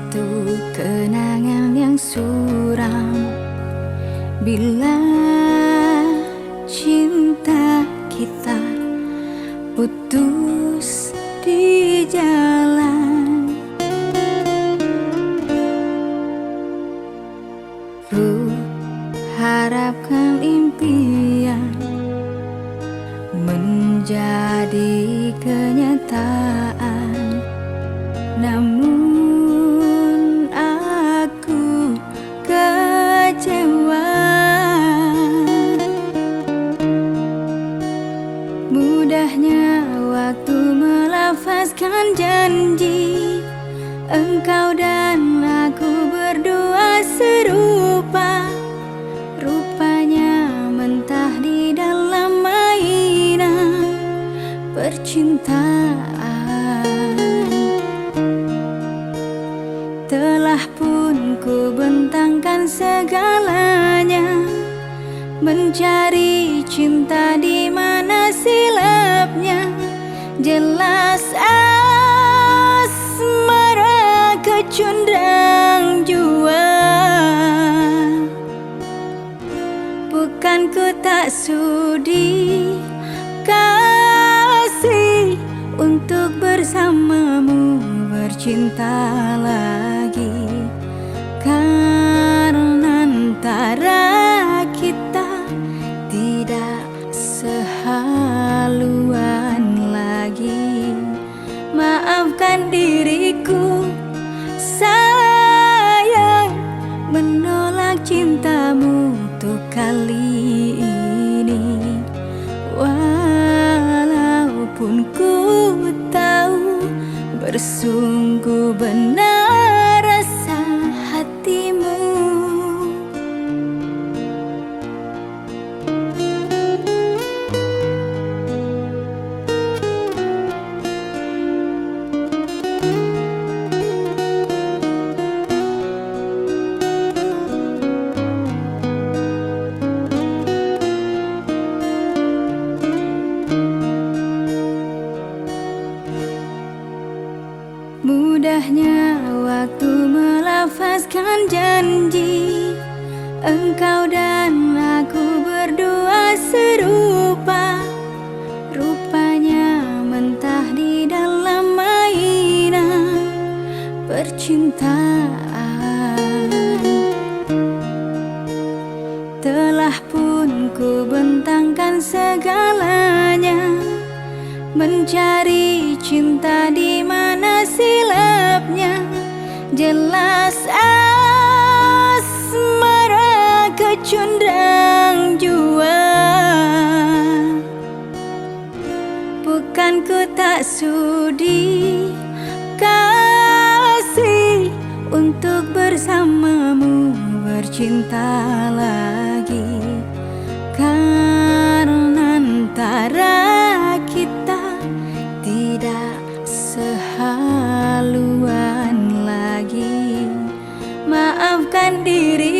satu kenangan yang suram. Bila cinta kita putus di jalan, ku harapkan impian menjadi kenyataan. Namun aku kecewa. Mudahnya waktu melafazkan janji, engkau dan aku berdua serupa. Rupanya mentah di dalam mainan percintaan. Telah pun ku bentangkan segalanya, mencari cinta di mana silapnya. Jelas asmara kecundang jua. Bukan ku tak sudi kasih untuk bersamamu bercinta lagi, karena antara kita tidak sehaluan lagi. Maafkan diriku sayang, menolak cintamu untuk kali ini. Walaupun ku tahu bersungguh benar rasa hatimu. Mudahnya waktu melafazkan janji, engkau dan aku berdua serupa. Rupanya mentah di dalam mainan percintaan. Telah pun ku bentangkan segalanya, mencari cinta di mana silapnya. Jelas asmara kecundang jua. Bukan ku tak sudi kasih untuk bersamamu bercinta lagi, karena antara kita tidak sehaluan lagi. Maafkan diri